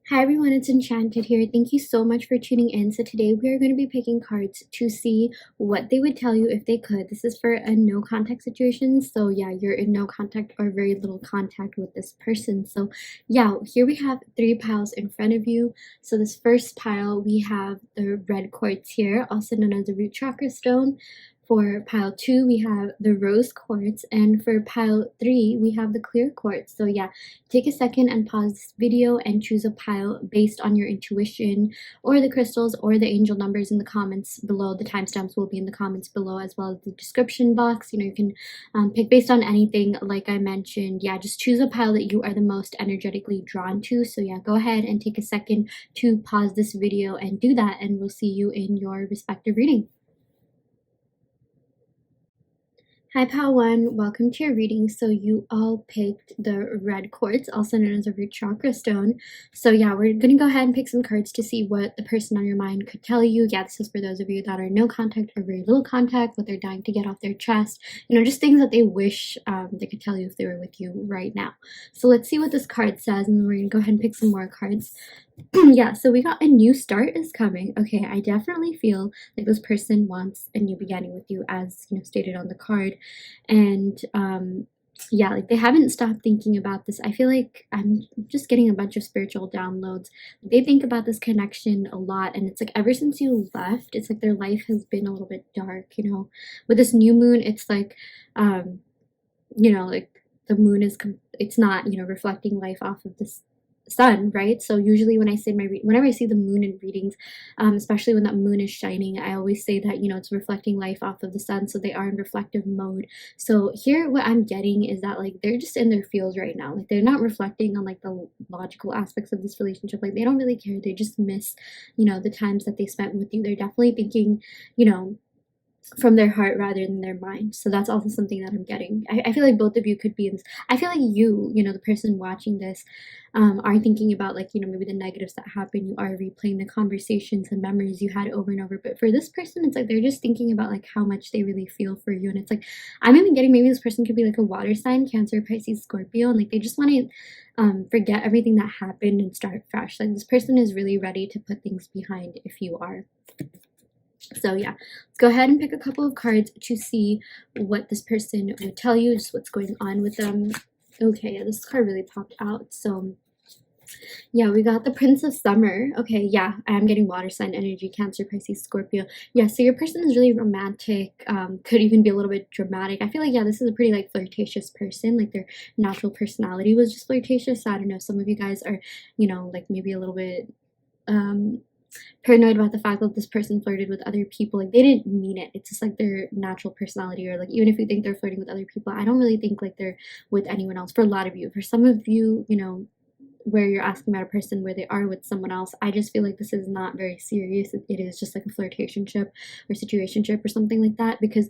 Hi everyone, it's Enchanted here. Thank you so much for tuning in. So today we are going to be picking cards to see what they would tell you if they could. This is for a no contact situation. So yeah, you're in no contact or very little contact with this person. So yeah, here we have 3 piles in front of you. So this first pile, we have the red quartz here, also known as the root chakra stone. For pile 2, we have the rose quartz, and for pile 3, we have the clear quartz. So yeah, take a second and pause this video and choose a pile based on your intuition or the crystals or the angel numbers in the comments below. The timestamps will be in the comments below as well as the description box. You can pick based on anything like I mentioned. Yeah, just choose a pile that you are the most energetically drawn to. So yeah, go ahead and take a second to pause this video and do that, and we'll see you in your respective reading. Hi Pile 1, welcome to your reading. So you all picked the red quartz, also known as a root chakra stone. So yeah, we're going to go ahead and pick some cards to see what the person on your mind could tell you. Yeah, this is for those of you that are no contact or very little contact, what they're dying to get off their chest. Just things that they wish they could tell you if they were with you right now. So let's see what this card says, and then we're going to go ahead and pick some more cards. Yeah, so we got a new start is coming. Okay, I definitely feel like this person wants a new beginning with you, as stated on the card. And yeah, like they haven't stopped thinking about this. I feel like I'm just getting a bunch of spiritual downloads. They think about this connection a lot, and it's like ever since you left, it's like their life has been a little bit dark. With this new moon, it's like like the moon is it's not reflecting life off of this sun, right? So usually when I say whenever I see the moon in readings, especially when that moon is shining, I always say that it's reflecting life off of the sun, so they are in reflective mode. So here what I'm getting is that like they're just in their feels right now. Like they're not reflecting on like the logical aspects of this relationship. Like they don't really care. They just miss the times that they spent with you. They're definitely thinking from their heart rather than their mind. So that's also something that I'm getting. I feel like both of you could be in this. I feel like the person watching this are thinking about like maybe the negatives that happened. You are replaying the conversations and memories you had over and over. But for this person, it's like they're just thinking about like how much they really feel for you. And it's like I'm even getting maybe this person could be like a water sign, Cancer, Pisces, Scorpio, and like they just want to forget everything that happened and start fresh. Like this person is really ready to put things behind if you are. So yeah, let's go ahead and pick a couple of cards to see what this person would tell you, just what's going on with them. Okay, yeah, this card really popped out. So yeah, we got the Prince of Summer. Okay, yeah, I'm getting water sign energy, Cancer, Pisces, Scorpio. Yeah, so your person is really romantic, could even be a little bit dramatic. I feel like, yeah, this is a pretty like flirtatious person. Like their natural personality was just flirtatious. So I don't know, some of you guys are, like maybe a little bit paranoid about the fact that this person flirted with other people. Like they didn't mean it. It's just like their natural personality, or like even if you think they're flirting with other people, I don't really think like they're with anyone else. For a lot of you, for some of you, where you're asking about a person where they are with someone else, I just feel like this is not very serious. It is just like a flirtationship or situationship or something like that, because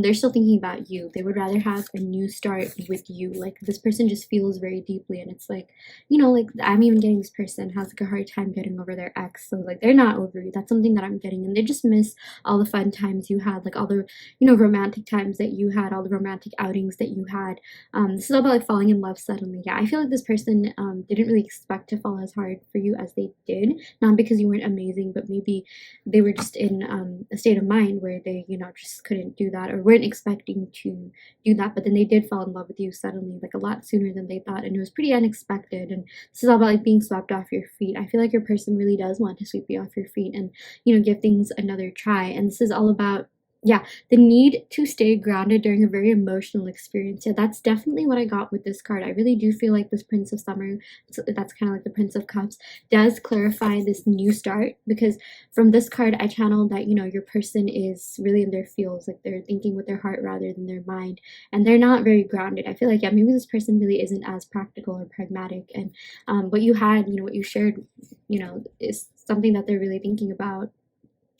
they're still thinking about you. They would rather have a new start with you. Like this person just feels very deeply, and it's like like I'm even getting this person has like a hard time getting over their ex. So like they're not over you. That's something that I'm getting, and they just miss all the fun times you had, like all the romantic times that you had, all the romantic outings that you had. This is all about like falling in love suddenly. Yeah, I feel like this person didn't really expect to fall as hard for you as they did, not because you weren't amazing, but maybe they were just in a state of mind where they just couldn't do that, or weren't expecting to do that, but then they did fall in love with you suddenly, like a lot sooner than they thought, and it was pretty unexpected. And this is all about like being swept off your feet. I feel like your person really does want to sweep you off your feet and give things another try. And this is all about the need to stay grounded during a very emotional experience. Yeah, that's definitely what I got with this card. I really do feel like this Prince of Summer, that's kind of like the Prince of Cups, does clarify this new start, because from this card I channeled that your person is really in their feels, like they're thinking with their heart rather than their mind, and they're not very grounded. I feel like maybe this person really isn't as practical or pragmatic, and what you had, what you shared, is something that they're really thinking about.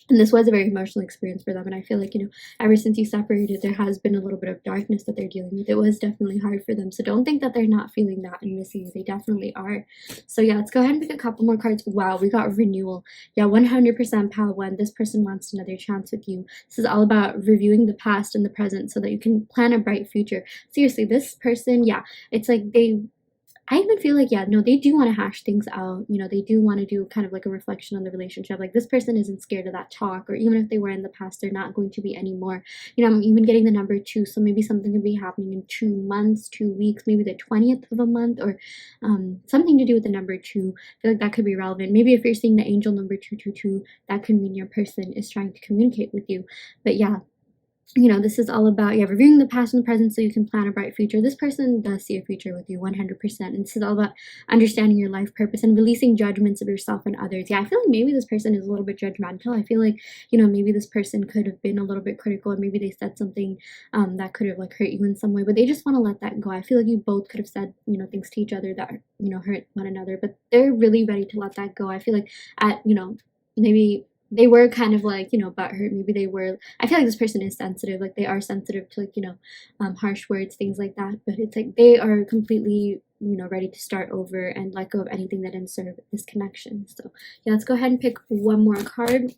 And this was a very emotional experience for them. And I feel like, ever since you separated, there has been a little bit of darkness that they're dealing with. It was definitely hard for them. So don't think that they're not feeling that and missing you. They definitely are. So yeah, let's go ahead and pick a couple more cards. Wow, we got renewal. Yeah, 100% pile 1. This person wants another chance with you. This is all about reviewing the past and the present so that you can plan a bright future. Seriously, this person, yeah, it's like I even feel like, yeah, no, they do want to hash things out. You know, they do want to do kind of like a reflection on the relationship. Like this person isn't scared of that talk, or even if they were in the past, they're not going to be anymore. You know, I'm even getting the number 2, so maybe something could be happening in 2 months, 2 weeks, maybe the 20th of a month, or something to do with the number 2. I feel like that could be relevant. Maybe if you're seeing the angel number 222, that could mean your person is trying to communicate with you. But yeah, you know, this is all about, yeah, reviewing the past and the present so you can plan a bright future. This person does see a future with you 100%. And this is all about understanding your life purpose and releasing judgments of yourself and others. Yeah, I feel like maybe this person is a little bit judgmental. I feel like, you know, maybe this person could have been a little bit critical, or maybe they said something that could have like hurt you in some way, but they just want to let that go. I feel like you both could have said, you know, things to each other that, you know, hurt one another, but they're really ready to let that go. I feel like you know, maybe they were kind of like, you know, butthurt. Maybe they were, I feel like this person is sensitive. Like they are sensitive to like, you know, harsh words, things like that. But it's like they are completely, you know, ready to start over and let go of anything that didn't serve this connection. So yeah, let's go ahead and pick one more card.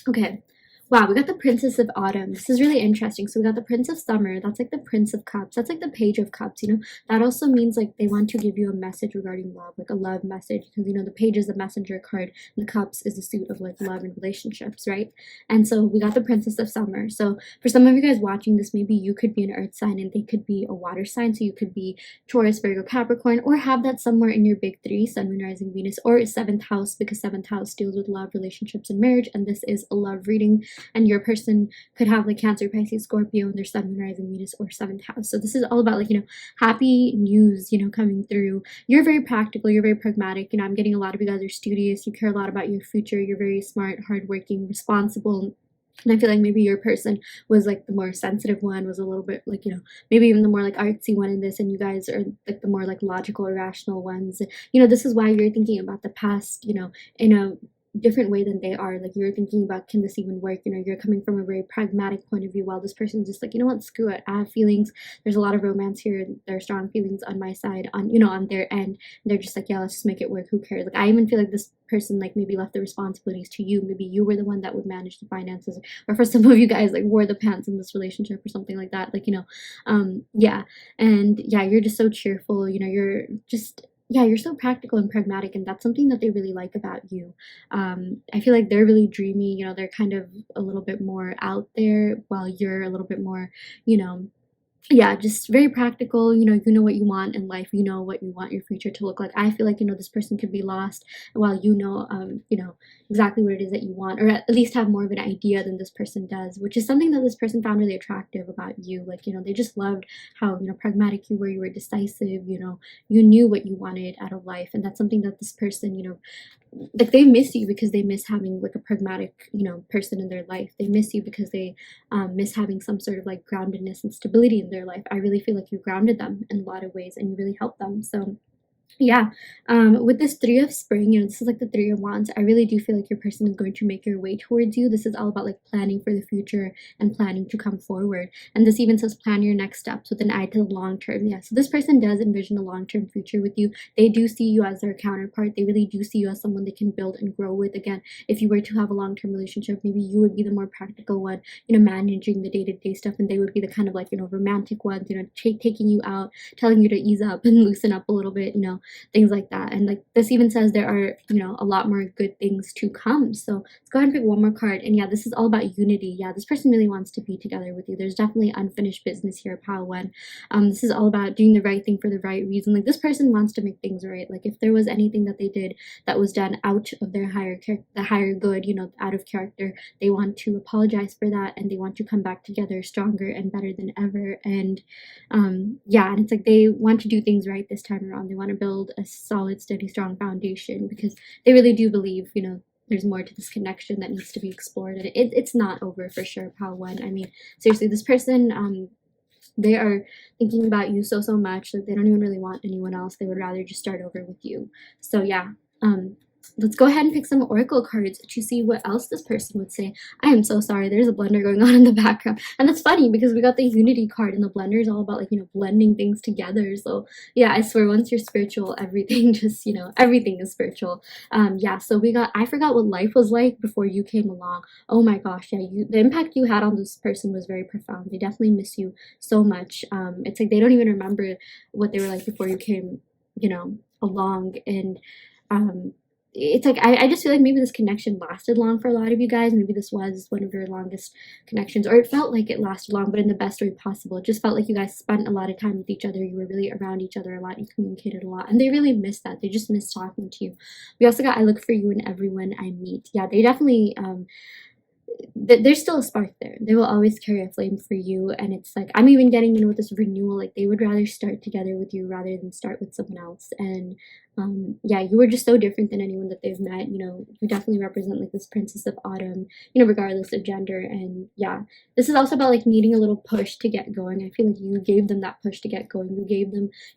Okay. Wow, we got the Princess of Autumn. This is really interesting. So we got the Prince of Summer. That's like the Prince of Cups. That's like the Page of Cups, you know. That also means like they want to give you a message regarding love, like a love message. Because, you know, the Page is the messenger card, and the Cups is the suit of like love and relationships, right? And so we got the Princess of Summer. So for some of you guys watching this, maybe you could be an earth sign and they could be a water sign. So you could be Taurus, Virgo, Capricorn, or have that somewhere in your big 3, Sun, Moon, Rising, Venus, or 7th house, because 7th house deals with love, relationships, and marriage. And this is a love reading. And your person could have like Cancer, Pisces, Scorpio in their Sun, Moon, Rising, Venus, or 7th house. So this is all about like, you know, happy news, you know, coming through. You're very practical, you're very pragmatic. You know, I'm getting a lot of you guys are studious, you care a lot about your future, you're very smart, hardworking, responsible. And I feel like maybe your person was like the more sensitive one, was a little bit like, you know, maybe even the more like artsy one in this, and you guys are like the more like logical or rational ones. You know, this is why you're thinking about the past, you know, in a different way than they are. Like you're thinking about, can this even work? You know, you're coming from a very pragmatic point of view, while this person's just like, you know what, screw it, I have feelings, there's a lot of romance here, there are strong feelings on my side, on, you know, on their end. They're just like, yeah, let's just make it work, who cares? Like I even feel like this person like maybe left the responsibilities to you. Maybe you were the one that would manage the finances, or for some of you guys like wore the pants in this relationship or something like that. Like, you know, yeah. And yeah, you're just so cheerful, you know, you're just, yeah, you're so practical and pragmatic, and that's something that they really like about you. I feel like they're really dreamy, you know, they're kind of a little bit more out there, while you're a little bit more, you know, yeah, just very practical. You know what you want in life, you know what you want your future to look like. I feel like, you know, this person could be lost, while you know, exactly what it is that you want, or at least have more of an idea than this person does, which is something that this person found really attractive about you. Like, you know, they just loved how, you know, pragmatic you were decisive, you know, you knew what you wanted out of life. And that's something that this person, you know, like they miss you because they miss having like a pragmatic, you know, person in their life. They miss you because they miss having some sort of like groundedness and stability in their life. I really feel like you grounded them in a lot of ways, and you really helped them. So yeah, with this 3 of Spring, you know, this is like the 3 of Wands. I really do feel like your person is going to make their way towards you. This is all about like planning for the future and planning to come forward. And this even says plan your next steps with an eye to the long term. Yeah, so this person does envision a long-term future with you. They do see you as their counterpart. They really do see you as someone they can build and grow with. Again, if you were to have a long-term relationship, maybe you would be the more practical one, you know, managing the day-to-day stuff, and they would be the kind of like, you know, romantic ones, you know, taking you out, telling you to ease up and loosen up a little bit, you know, things like that. And like this even says there are, you know, a lot more good things to come. So let's go ahead and pick one more card. And yeah, this is all about unity. Yeah, this person really wants to be together with you. There's definitely unfinished business here, pile 1. This is all about doing the right thing for the right reason. Like this person wants to make things right. Like if there was anything that they did that was done out of their higher good, you know, out of character, they want to apologize for that, and they want to come back together stronger and better than ever. And yeah, and it's like they want to do things right this time around. They want to build a solid, steady, strong foundation, because they really do believe, you know, there's more to this connection that needs to be explored, and it's not over for sure, pal 1. I mean, seriously, this person, they are thinking about you so much that they don't even really want anyone else. They would rather just start over with you. So yeah, let's go ahead and pick some oracle cards to see what else this person would say. I am so sorry, there's a blender going on in the background, and that's funny because we got the unity card, and the blender is all about like, you know, blending things together. So yeah, I swear, once you're spiritual, everything just, you know, everything is spiritual. Yeah, so we got, I forgot what life was like before you came along. Oh my gosh, yeah, the impact you had on this person was very profound. They definitely miss you so much. It's like they don't even remember what they were like before you came you know, along. And it's like I just feel like maybe this connection lasted long for a lot of you guys. Maybe this was one of your longest connections, or it felt like it lasted long, but in the best way possible. It just felt like you guys spent a lot of time with each other. You were really around each other a lot. You communicated a lot, and they really missed that. They just missed talking to you. We also got, I look for you in everyone I meet. Yeah, they definitely there's still a spark there. They will always carry a flame for you. And it's like, I'm even getting, you know, with this renewal, like they would rather start together with you rather than start with someone else. And yeah, you were just so different than anyone that they've met. You know, you definitely represent like this princess of autumn, you know, regardless of gender. And yeah, this is also about like needing a little push to get going. I feel like you gave them that push to get going.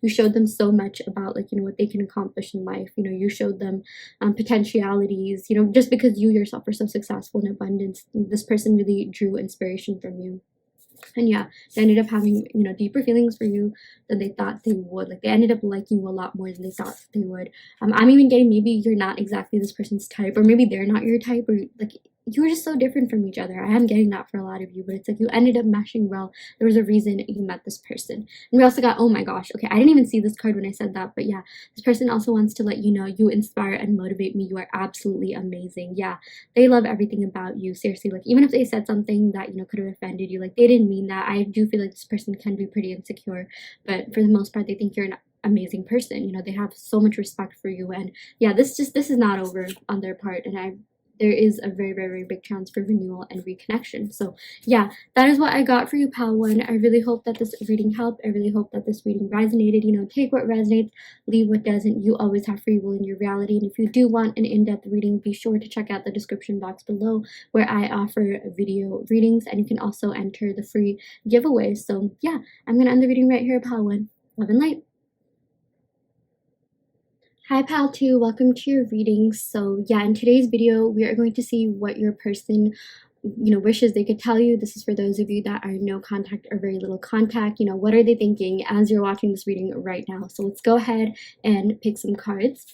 You showed them so much about like, you know, what they can accomplish in life. You know, you showed them potentialities, you know, just because you yourself are so successful in abundance, this person really drew inspiration from you. And yeah, they ended up having, you know, deeper feelings for you than they thought they would. Like, they ended up liking you a lot more than they thought they would. I'm even getting, maybe you're not exactly this person's type, or maybe they're not your type, or like you were just so different from each other. I am getting that for a lot of you, but it's like you ended up meshing well. There was a reason you met this person. And we also got, oh my gosh, okay, I didn't even see this card when I said that, but yeah, this person also wants to let you know you inspire and motivate me. You are absolutely amazing. Yeah, they love everything about you. Seriously, like even if they said something that, you know, could have offended you, like they didn't mean that. I do feel like this person can be pretty insecure, but for the most part, they think you're an amazing person. You know, they have so much respect for you. And yeah, this is not over on their part. And there is a very, very, very big chance for renewal and reconnection. So yeah, that is what I got for you, pal one. I really hope that this reading helped. I really hope that this reading resonated. You know, take what resonates, leave what doesn't. You always have free will in your reality. And if you do want an in-depth reading, be sure to check out the description box below where I offer video readings, and you can also enter the free giveaway. So yeah, I'm gonna end the reading right here, pal one. Love and light. Hi pal 2, welcome to your reading. So yeah, in today's video we are going to see what your person, you know, wishes they could tell you. This is for those of you that are no contact or very little contact. You know, what are they thinking as you're watching this reading right now? So let's go ahead and pick some cards.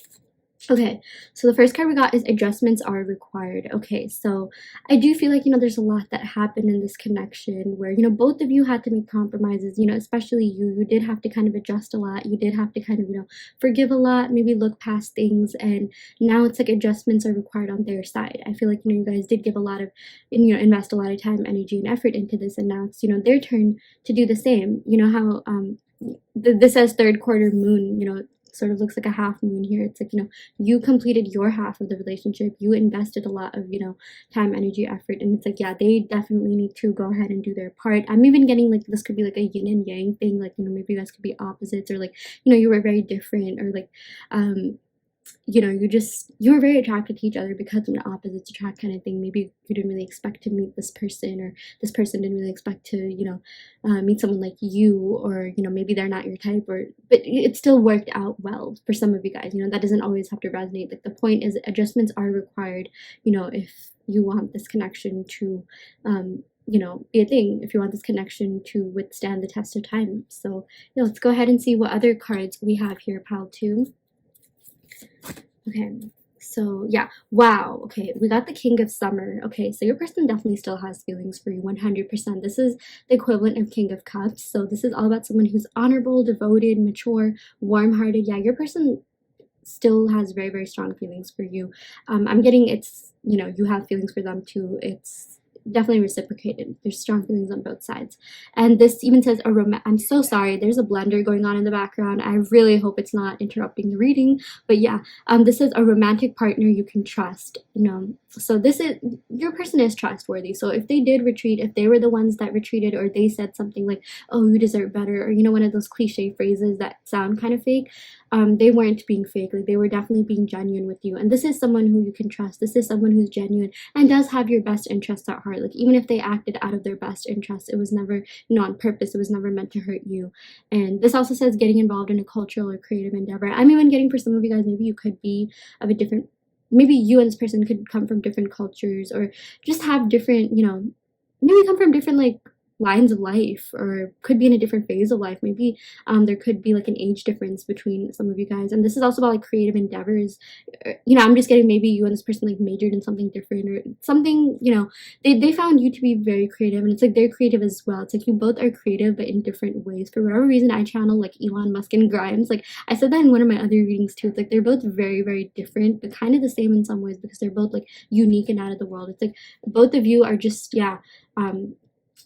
Okay, so the first card we got is adjustments are required. Okay, so I do feel like, you know, there's a lot that happened in this connection where, you know, both of you had to make compromises, you know, especially you did have to kind of adjust a lot. You did have to kind of, you know, forgive a lot, maybe look past things. And now it's like adjustments are required on their side. I feel like, you know, you guys did give a lot of, you know, invest a lot of time, energy, and effort into this. And now it's, you know, their turn to do the same. You know how this says third quarter moon, you know, sort of looks like a half moon here. It's like, you know, you completed your half of the relationship. You invested a lot of, you know, time, energy, effort. And it's like, yeah, they definitely need to go ahead and do their part. I'm even getting like, this could be like a yin and yang thing. Like, you know, maybe you guys could be opposites, or like, you know, you were very different, or like, you know, you were very attracted to each other because of an opposites attract kind of thing. Maybe you didn't really expect to meet this person, or this person didn't really expect to, you know, meet someone like you, or, you know, maybe they're not your type, or, but it still worked out well for some of you guys. You know, that doesn't always have to resonate. Like, the point is adjustments are required, you know, if you want this connection to, you know, be a thing, if you want this connection to withstand the test of time. So, you know, let's go ahead and see what other cards we have here, pal 2. Okay, so yeah, wow, okay, we got the King of Summer. Okay, so your person definitely still has feelings for you, 100%. This is the equivalent of King of Cups, so this is all about someone who's honorable, devoted, mature, warm-hearted. Yeah, your person still has very, very strong feelings for you. I'm getting, it's, you know, you have feelings for them too. It's definitely reciprocated. There's strong feelings on both sides. And this even says I'm so sorry, there's a blender going on in the background. I really hope it's not interrupting the reading, but yeah, this is a romantic partner you can trust, you know. So this is, your person is trustworthy. So if they did retreat, if they were the ones that retreated, or they said something like, oh, you deserve better, or, you know, one of those cliche phrases that sound kind of fake, they weren't being fake. Like, they were definitely being genuine with you. And this is someone who you can trust. This is someone who's genuine and does have your best interests at heart. Like, even if they acted out of their best interest, it was never, you know, on purpose. It was never meant to hurt you. And this also says getting involved in a cultural or creative endeavor. I'm even getting, for some of you guys, maybe you could be of a different, maybe you and this person could come from different cultures, or just have different, you know, maybe come from different, like, lines of life, or could be in a different phase of life. Maybe there could be like an age difference between some of you guys, and this is also about like creative endeavors. You know, I'm just getting maybe you and this person like majored in something different or something, you know, they found you to be very creative, and it's like they're creative as well. It's like you both are creative but in different ways. For whatever reason, I channel like Elon Musk and Grimes. Like I said that in one of my other readings too. It's like they're both very, very different but kind of the same in some ways, because they're both like unique and out of the world. It's like both of you are just, yeah,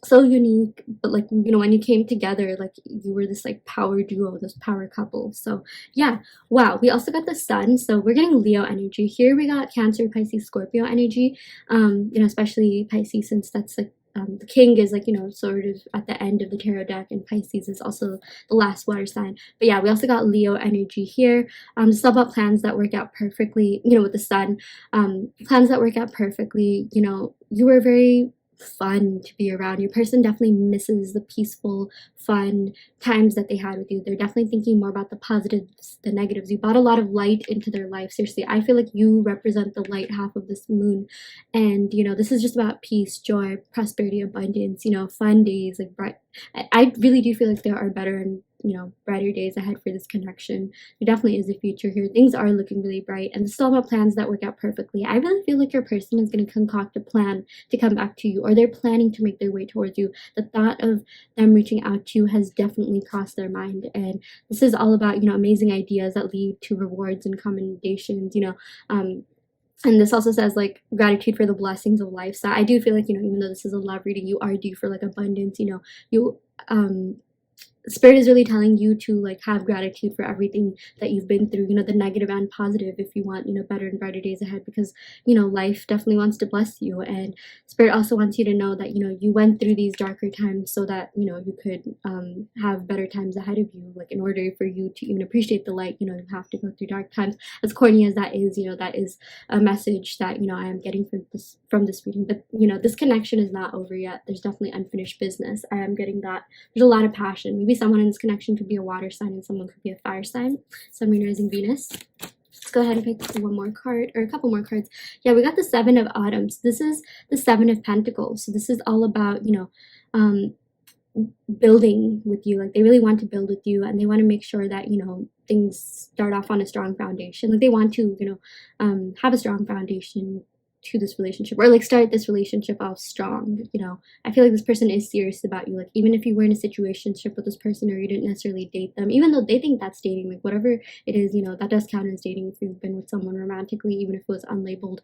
so unique, but like, you know, when you came together, like you were this like power duo, this power couple. So yeah, wow. We also got the sun, so we're getting Leo energy here. We got Cancer, Pisces, Scorpio energy, you know, especially Pisces, since that's like the king is like, you know, sort of at the end of the tarot deck, and Pisces is also the last water sign. But yeah, we also got Leo energy here. Just about plans that work out perfectly, you know, with the sun, plans that work out perfectly. You know, you were very fun to be around. Your person definitely misses the peaceful, fun times that they had with you. They're definitely thinking more about the positives, the negatives. You brought a lot of light into their life. Seriously, I feel like you represent the light half of this moon, and you know, this is just about peace, joy, prosperity, abundance, you know, fun days, like bright. I really do feel like there are better and, you know, brighter days ahead for this connection. There definitely is a future here. Things are looking really bright, and it's all about plans that work out perfectly. I really feel like your person is going to concoct a plan to come back to you, or they're planning to make their way towards you. The thought of them reaching out to you has definitely crossed their mind, and this is all about, you know, amazing ideas that lead to rewards and commendations, you know. And this also says like gratitude for the blessings of life. So I do feel like, you know, even though this is a love reading, you are due for like abundance. You know, you Spirit is really telling you to like have gratitude for everything that you've been through, you know, the negative and positive, if you want, you know, better and brighter days ahead, because, you know, life definitely wants to bless you. And Spirit also wants you to know that, you know, you went through these darker times so that, you know, you could have better times ahead of you. Like in order for you to even appreciate the light, you know, you have to go through dark times. As corny as that is, you know, that is a message that, you know, I am getting from this reading. But, you know, this connection is not over yet. There's definitely unfinished business. I am getting that. There's a lot of passion. Maybe someone in this connection could be a water sign and someone could be a fire sign. Sun, Moon, Rising, Venus. Let's go ahead and pick one more card, or a couple more cards. Yeah, we got the Seven of Autumns. This is the Seven of Pentacles. So this is all about, you know, building with you. Like they really want to build with you, and they want to make sure that, you know, things start off on a strong foundation. Like they want to, you know, have a strong foundation to this relationship, or like start this relationship off strong. You know, I feel like this person is serious about you. Like even if you were in a situationship with this person, or you didn't necessarily date them, even though they think that's dating, like whatever it is, you know, that does count as dating if you've been with someone romantically, even if it was unlabeled.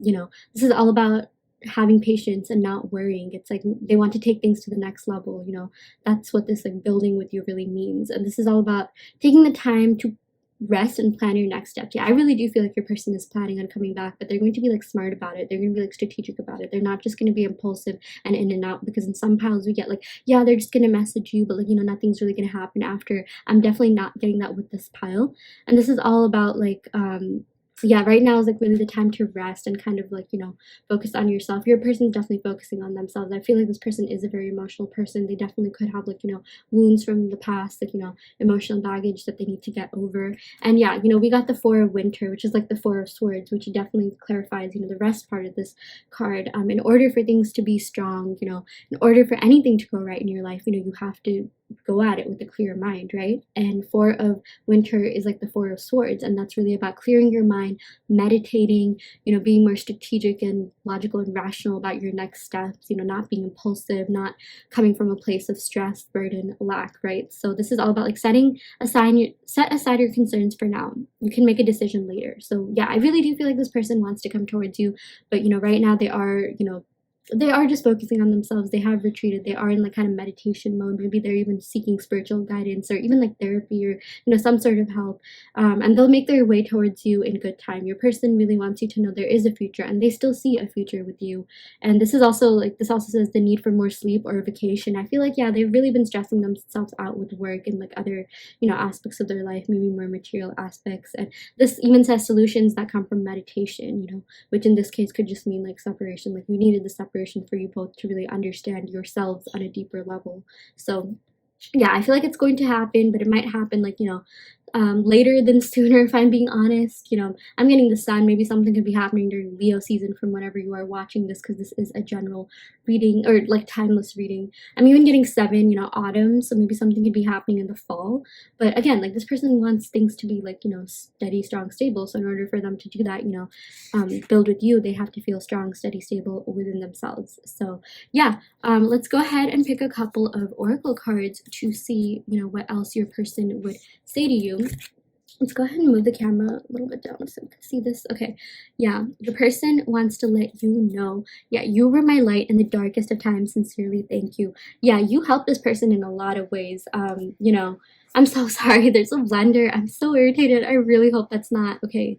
You know, this is all about having patience and not worrying. It's like they want to take things to the next level. You know, that's what this like building with you really means. And this is all about taking the time to rest and plan your next steps. Yeah, I really do feel like your person is planning on coming back, but they're going to be like smart about it. They're going to be like strategic about it. They're not just going to be impulsive and in and out, because in some piles we get like, yeah, they're just going to message you, but like, you know, nothing's really going to happen after. I'm definitely not getting that with this pile. And this is all about like yeah, right now is like really the time to rest and kind of like, you know, focus on yourself. Your person's definitely focusing on themselves. I feel like this person is a very emotional person. They definitely could have like, you know, wounds from the past, like, you know, emotional baggage that they need to get over. And yeah, you know, we got the Four of Winter, which is like the Four of Swords, which definitely clarifies, you know, the rest part of this card. In order for things to be strong, you know, in order for anything to go right in your life, you know, you have to go at it with a clear mind, right? And Four of Winter is like the Four of Swords, and that's really about clearing your mind, meditating, you know, being more strategic and logical and rational about your next steps, you know, not being impulsive, not coming from a place of stress, burden, lack, right? So this is all about like set aside your concerns for now. You can make a decision later. So yeah, I really do feel like this person wants to come towards you, but you know, right now they are, you know, they are just focusing on themselves. They have retreated. They are in like kind of meditation mode. Maybe they're even seeking spiritual guidance, or even like therapy, or, you know, some sort of help. And they'll make their way towards you in good time. Your person really wants you to know there is a future, and they still see a future with you. And this is also like, this also says the need for more sleep or vacation. I feel like, yeah, they've really been stressing themselves out with work and like other, you know, aspects of their life, maybe more material aspects. And this even says solutions that come from meditation, you know, which in this case could just mean like separation. Like you needed the separation for you both to really understand yourselves on a deeper level. So yeah, I feel like it's going to happen, but it might happen like, you know, later than sooner, if I'm being honest. You know, I'm getting the sun. Maybe something could be happening during Leo season from whenever you are watching this, because this is a general reading, or like timeless reading. I'm even getting 7, you know, autumn, so maybe something could be happening in the fall. But again, like, this person wants things to be like, you know, steady, strong, stable. So in order for them to do that, you know, build with you, they have to feel strong, steady, stable within themselves. So yeah, let's go ahead and pick a couple of oracle cards to see, you know, what else your person would say to you. Let's go ahead and move the camera a little bit down so you can see this. Okay, yeah, the person wants to let you know, yeah, you were my light in the darkest of times. Sincerely, thank you. Yeah, you helped this person in a lot of ways. You know, I'm so sorry. There's a blender. I'm so irritated. I really hope that's not okay.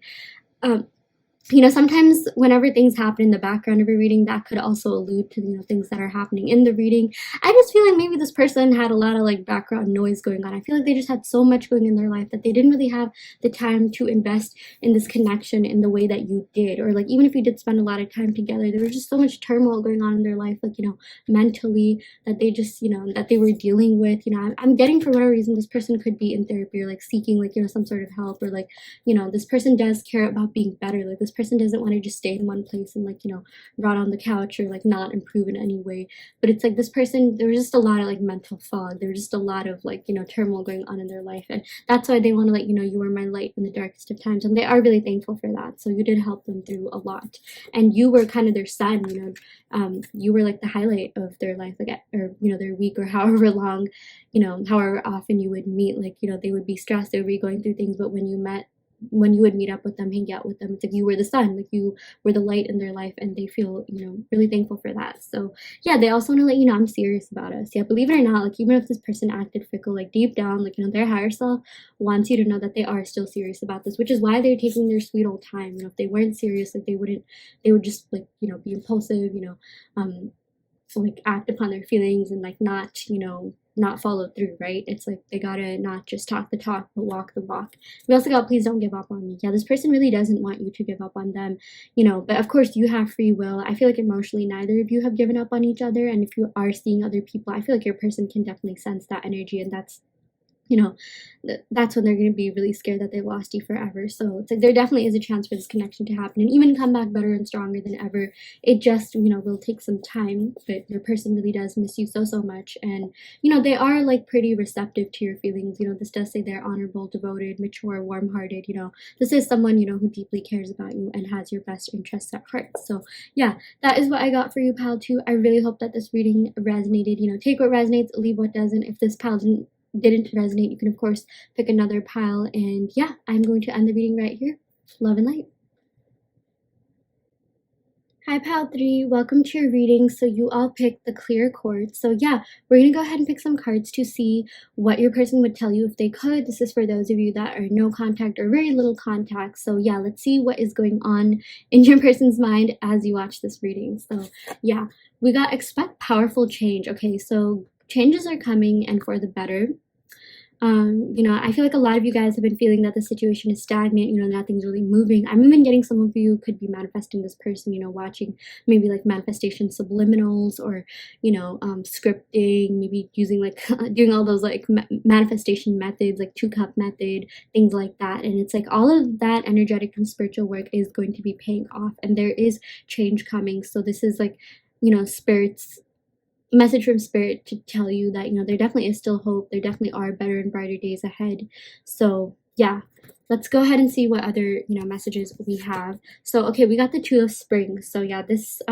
You know, sometimes whenever things happen in the background of a reading, that could also allude to, you know, things that are happening in the reading. I just feel like maybe this person had a lot of like background noise going on. I feel like they just had so much going in their life that they didn't really have the time to invest in this connection in the way that you did. Or like, even if you did spend a lot of time together, there was just so much turmoil going on in their life, like, you know, mentally, that they just, you know, that they were dealing with. You know, I'm getting, for whatever reason, this person could be in therapy, or like seeking, like, you know, some sort of help, or like, you know, this person does care about being better. Like, this person doesn't want to just stay in one place and like, you know, rot on the couch, or like not improve in any way. But it's like this person, there was just a lot of like mental fog. There was just a lot of like, you know, turmoil going on in their life, and that's why they want to let you know you were my light in the darkest of times, and they are really thankful for that. So you did help them through a lot, and you were kind of their sun. You know, you were like the highlight of their life, like, or you know, their week, or however long, you know, however often you would meet. Like, you know, they would be stressed, they would be going through things, but when you would meet up with them, hang out with them, it's like you were the sun, like you were the light in their life, and they feel, you know, really thankful for that. So yeah, they also want to let you know I'm serious about us. Yeah, believe it or not, like, even if this person acted fickle, like deep down, like, you know, their higher self wants you to know that they are still serious about this, which is why they're taking their sweet old time. You know, if they weren't serious, like, they would just like, you know, be impulsive, you know, like act upon their feelings and like not, you know, not follow through, right? It's like they gotta not just talk the talk but walk the walk. We also got please don't give up on me. Yeah, this person really doesn't want you to give up on them, you know, but of course you have free will. I feel like emotionally neither of you have given up on each other, and if you are seeing other people, I feel like your person can definitely sense that energy, and that's, you know, that's when they're going to be really scared that they lost you forever. So it's like there definitely is a chance for this connection to happen and even come back better and stronger than ever. It just, you know, will take some time, but your person really does miss you so much. And, you know, they are like pretty receptive to your feelings. You know, this does say they're honorable, devoted, mature, warm-hearted. You know, this is someone, you know, who deeply cares about you and has your best interests at heart. So yeah, that is what I got for you, pal 2. I really hope that this reading resonated. You know, take what resonates, leave what doesn't. If this pal didn't resonate, you can of course pick another pile. And yeah, I'm going to end the reading right here. Love and light. Hi pal 3, welcome to your reading. So you all picked the clear quartz. So yeah, we're gonna go ahead and pick some cards to see what your person would tell you if they could. This is for those of you that are no contact or very little contact. So yeah, let's see what is going on in your person's mind as you watch this reading. So yeah, we got expect powerful change. Okay, so changes are coming and for the better. You know, I feel like a lot of you guys have been feeling that the situation is stagnant, you know, nothing's really moving. I'm even getting some of you could be manifesting this person, you know, watching maybe like manifestation subliminals, or, you know, scripting, maybe using like doing all those like manifestation methods, like 2-cup method, things like that. And it's like all of that energetic and spiritual work is going to be paying off, and there is change coming. So this is like, you know, spirit's message from spirit to tell you that, you know, there definitely is still hope. There definitely are better and brighter days ahead. So yeah, let's go ahead and see what other, you know, messages we have. So okay, we got the 2 of Springs. So yeah, this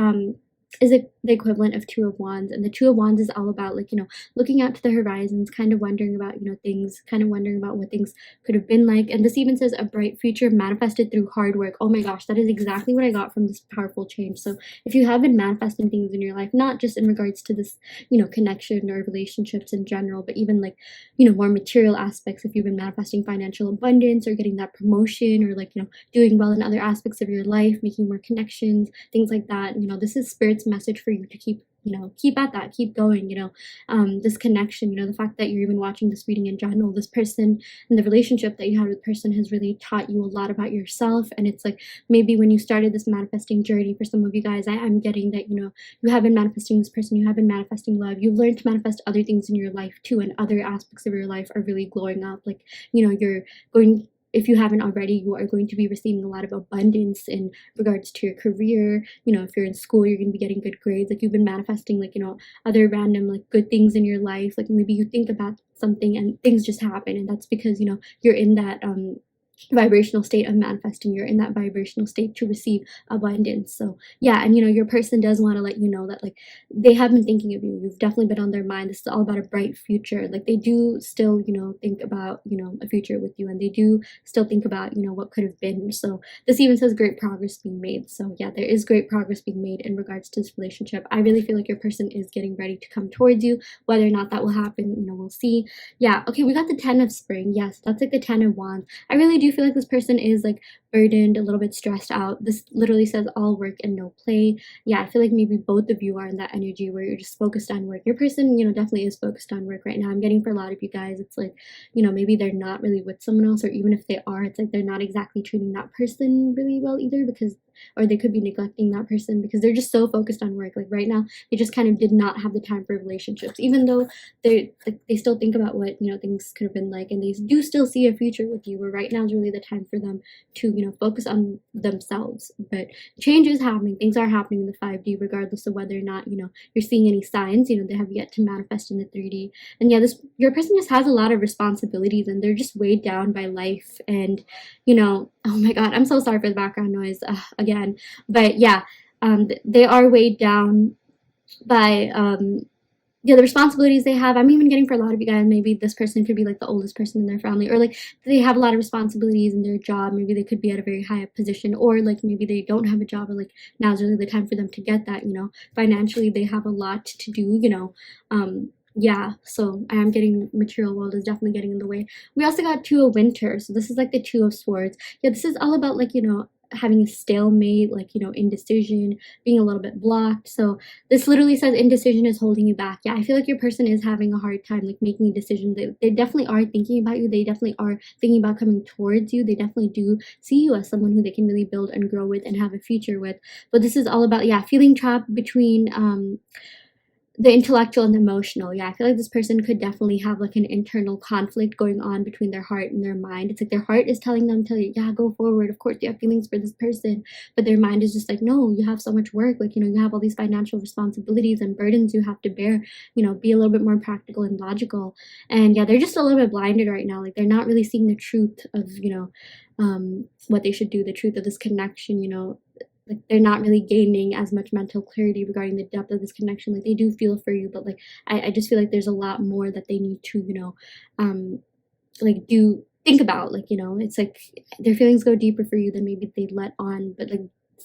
is the equivalent of 2 of Wands, and the 2 of Wands is all about like, you know, looking out to the horizons, kind of wondering about, you know, things, kind of wondering about what things could have been like. And this even says a bright future manifested through hard work. Oh my gosh, that is exactly what I got from this powerful change. So if you have been manifesting things in your life, not just in regards to this, you know, connection or relationships in general, but even like, you know, more material aspects, if you've been manifesting financial abundance or getting that promotion, or like, you know, doing well in other aspects of your life, making more connections, things like that, you know, this is spirit's message for you to keep you know, keep at that, keep going, you know, this connection, you know, the fact that you're even watching this reading in general, this person and the relationship that you had with the person has really taught you a lot about yourself. And it's like, maybe when you started this manifesting journey, for some of you guys, I'm getting that, you know, you have been manifesting this person, you have been manifesting love, you've learned to manifest other things in your life too, and other aspects of your life are really glowing up. Like, you know, you're going, if you haven't already, you are going to be receiving a lot of abundance in regards to your career. You know, if you're in school, you're going to be getting good grades. Like, you've been manifesting, like, you know, other random, like, good things in your life. Like, maybe you think about something and things just happen, and that's because, you know, you're in that vibrational state of manifesting. You're in that vibrational state to receive abundance. So yeah, and you know, your person does want to let you know that, like, they have been thinking of you. You've definitely been on their mind. This is all about a bright future. Like, they do still, you know, think about, you know, a future with you, and they do still think about, you know, what could have been. So this even says great progress being made. So yeah, there is great progress being made in regards to this relationship. I really feel like your person is getting ready to come towards you. Whether or not that will happen, you know, we'll see. Yeah, okay, we got the 10 of spring. Yes, that's like the 10 of wands. I really do feel like this person is like burdened, a little bit stressed out. This literally says all work and no play. Yeah, I feel like maybe both of you are in that energy where you're just focused on work. Your person, you know, definitely is focused on work right now. I'm getting for a lot of you guys, it's like, you know, maybe they're not really with someone else, or even if they are, it's like they're not exactly treating that person really well either, because, or they could be neglecting that person because they're just so focused on work. Like, right now, they just kind of did not have the time for relationships, even though they still think about what, you know, things could have been like, and they do still see a future with you, where right now is really the time for them to, you know, focus on themselves. But change is happening. Things are happening in the 5D, regardless of whether or not, you know, you're seeing any signs. You know, they have yet to manifest in the 3D. And yeah, this, your person just has a lot of responsibilities, and they're just weighed down by life. And, you know, oh my god, I'm so sorry for the background noise again, but yeah, they are weighed down by yeah, the responsibilities they have. I'm even getting for a lot of you guys, maybe this person could be like the oldest person in their family, or like they have a lot of responsibilities in their job. Maybe they could be at a very high up position, or like maybe they don't have a job, or like now's really the time for them to get that, you know. Financially, they have a lot to do, you know. Yeah, so I am getting material world is definitely getting in the way. We also got 2 of winter, so this is like the 2 of swords. Yeah, this is all about, like, you know, having a stalemate, like, you know, indecision, being a little bit blocked. So this literally says indecision is holding you back. Yeah, I feel like your person is having a hard time, like, making a decision. They definitely are thinking about you. They definitely are thinking about coming towards you. They definitely do see you as someone who they can really build and grow with and have a future with. But this is all about, yeah, feeling trapped between the intellectual and the emotional. Yeah, I feel like this person could definitely have like an internal conflict going on between their heart and their mind. It's like their heart is telling them to, yeah, go forward. Of course, you have feelings for this person, but their mind is just like, no, you have so much work. Like, you know, you have all these financial responsibilities and burdens you have to bear. You know, be a little bit more practical and logical. And yeah, they're just a little bit blinded right now. Like, they're not really seeing the truth of, you know, what they should do, the truth of this connection, you know. Like, they're not really gaining as much mental clarity regarding the depth of this connection. Like, they do feel for you, but like I just feel like there's a lot more that they need to, you know, like, do think about. Like, you know, it's like their feelings go deeper for you than maybe they let on, but like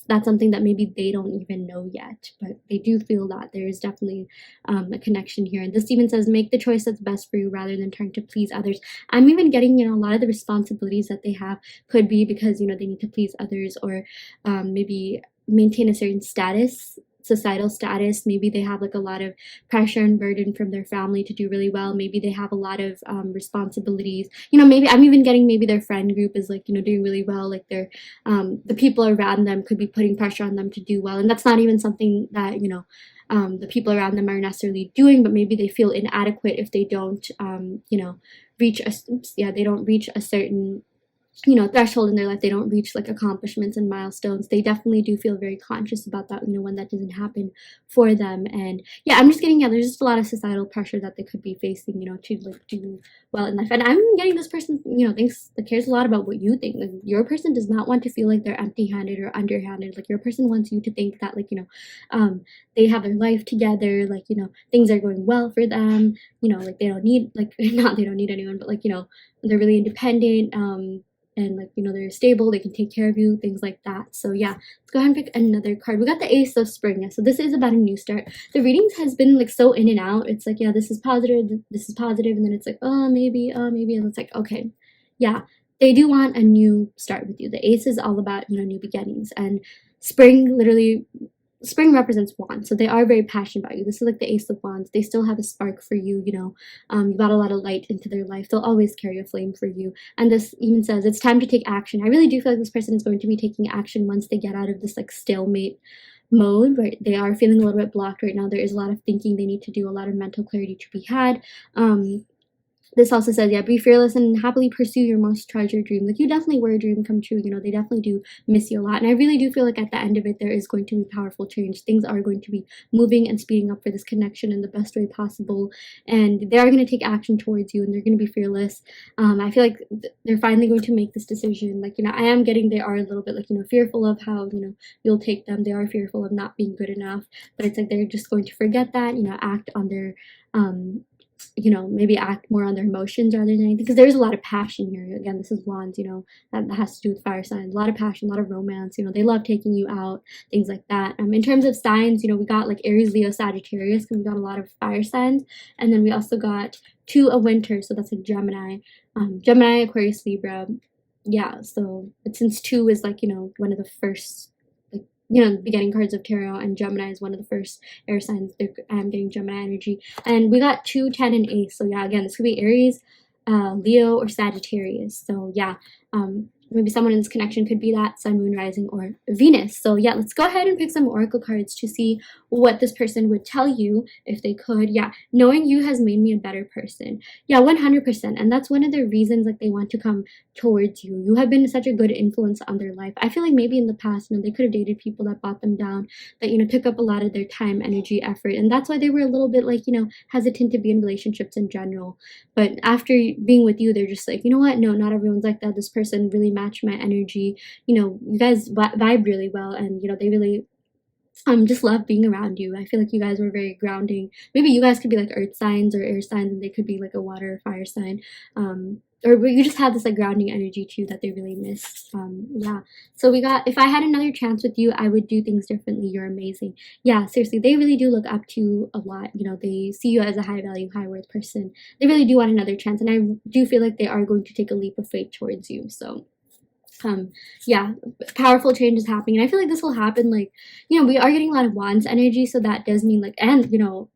that's something that maybe they don't even know yet, but they do feel that there is definitely a connection here. And this even says make the choice that's best for you rather than trying to please others. I'm even getting, you know, a lot of the responsibilities that they have could be because, you know, they need to please others, or maybe maintain a certain status, societal status. Maybe they have like a lot of pressure and burden from their family to do really well. Maybe they have a lot of responsibilities, you know. Maybe I'm even getting maybe their friend group is like, you know, doing really well. Like, they're the people around them could be putting pressure on them to do well, and that's not even something that, you know, the people around them are necessarily doing, but maybe they feel inadequate if they don't you know, reach a, yeah, they don't reach a certain, you know, threshold in their life. They don't reach like accomplishments and milestones. They definitely do feel very conscious about that, you know, when that doesn't happen for them. And yeah, I'm just getting, yeah, there's just a lot of societal pressure that they could be facing, you know, to like do well in life. And I'm getting this person, you know, thinks, that cares a lot about what you think. Like, your person does not want to feel like they're empty-handed or underhanded. Like, your person wants you to think that, like, you know, they have their life together, like, you know, things are going well for them, you know, like they don't need, like, not they don't need anyone, but like, you know, they're really independent, and like, you know, they're stable, they can take care of you, things like that. So yeah, let's go ahead and pick another card. We got the Ace of Spring. Yeah, so this is about a new start. The readings has been like so in and out. It's like, yeah, this is positive, and then it's like, oh, maybe, and it's like, okay, yeah, they do want a new start with you. The Ace is all about, you know, new beginnings, and spring literally spring represents wands, so they are very passionate about you. This is like the ace of wands. They still have a spark for you, you know. You got a lot of light into their life. They'll always carry a flame for you. And this even says it's time to take action. I really do feel like this person is going to be taking action once they get out of this like stalemate mode, right? They are feeling a little bit blocked right now. There is a lot of thinking they need to do, a lot of mental clarity to be had. This also says, yeah, be fearless and happily pursue your most treasured dream. Like, you definitely were a dream come true. You know, they definitely do miss you a lot. And I really do feel like at the end of it, there is going to be powerful change. Things are going to be moving and speeding up for this connection in the best way possible. And they are going to take action towards you, and they're going to be fearless. I feel like they're finally going to make this decision. Like, you know, I am getting, they are a little bit like, you know, fearful of how, you know, you'll take them. They are fearful of not being good enough. But it's like they're just going to forget that, you know, act on their, you know, maybe act more on their emotions rather than anything, because there's a lot of passion here. Again, this is wands, you know, that has to do with fire signs. A lot of passion, a lot of romance, you know, they love taking you out, things like that. In terms of signs, you know, we got like Aries, Leo, Sagittarius, because we got a lot of fire signs. And then we also got 2 of winter, so that's like Gemini, Gemini, Aquarius, Libra. Yeah, so but since 2 is like, you know, one of the first, you know, beginning cards of tarot, and Gemini is one of the first air signs. I'm getting Gemini energy. And we got 2, 10, and ace. So yeah, again, this could be Aries, Leo, or Sagittarius. So yeah, maybe someone in this connection could be that sun, moon, rising, or Venus. So yeah, let's go ahead and pick some oracle cards to see what this person would tell you if they could. Yeah, knowing you has made me a better person. Yeah, 100%. And that's one of the reasons like they want to come towards you. You have been such a good influence on their life. I feel like maybe in the past, you know, they could have dated people that brought them down, that, you know, took up a lot of their time, energy, effort. And that's why they were a little bit like, you know, hesitant to be in relationships in general. But after being with you, they're just like, you know what? No, not everyone's like that. This person really matched my energy. You know, you guys vibe really well, and, you know, they really just love being around you. I feel like you guys were very grounding. Maybe you guys could be like earth signs or air signs, and they could be like a water or fire sign. Or you just have this like grounding energy too that they really miss. Yeah, so we got, if I had another chance with you, I would do things differently. You're amazing. Yeah, seriously, they really do look up to you a lot. You know, they see you as a high value, high worth person. They really do want another chance, and I do feel like they are going to take a leap of faith towards you. So yeah, powerful change is happening, and I feel like this will happen, like, you know, we are getting a lot of wands energy, so that does mean like, and you know,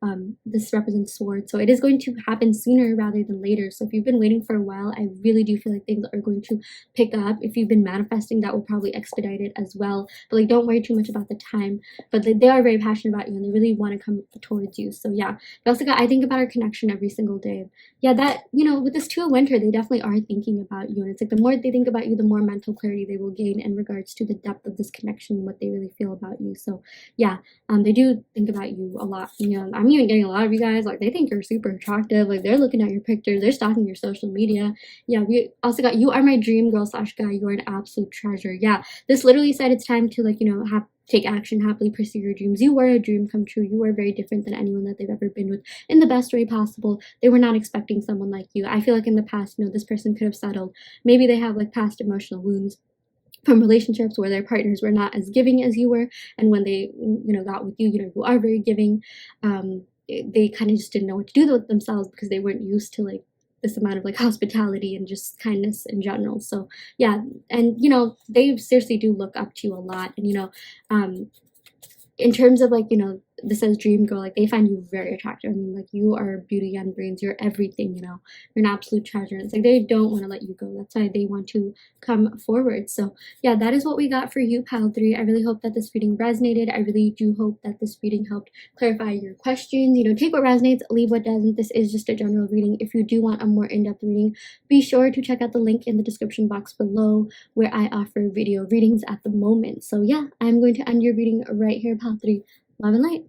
this represents swords, so it is going to happen sooner rather than later. So if you've been waiting for a while, I really do feel like things are going to pick up. If you've been manifesting, that will probably expedite it as well. But like, don't worry too much about the time. But they are very passionate about you, and they really want to come towards you. So yeah, we also got, I think about our connection every single day. Yeah, that, you know, with this 2 of winter, they definitely are thinking about you, and it's like the more they think about you, the more mental clarity they will gain in regards to the depth of this connection, what they really feel about you. So yeah, they do think about you a lot. You know, I'm even getting a lot of you guys, like, they think you're super attractive, like they're looking at your pictures, they're stalking your social media. Yeah, we also got, you are my dream girl / guy, you're an absolute treasure. Yeah, this literally said it's time to, like, you know, take action, happily pursue your dreams. You were a dream come true. You were very different than anyone that they've ever been with, in the best way possible. They were not expecting someone like you. I feel like in the past, you know, this person could have settled. Maybe they have like past emotional wounds from relationships where their partners were not as giving as you were, and when they, you know, got with you, you know, you are very giving. They kind of just didn't know what to do with themselves because they weren't used to like this amount of like hospitality and just kindness in general. So yeah, and you know, they seriously do look up to you a lot. And you know, in terms of like, you know, this says dream girl, like they find you very attractive. I mean, like, you are beauty and brains, you're everything, you know, you're an absolute treasure. It's like they don't want to let you go. That's why they want to come forward. So yeah, that is what we got for you, pile 3. I really hope that this reading resonated. I really do hope that this reading helped clarify your questions. You know, take what resonates, leave what doesn't. This is just a general reading. If you do want a more in-depth reading, be sure to check out the link in the description box below, where I offer video readings at the moment. So yeah, I'm going to end your reading right here, pile 3. Love and light.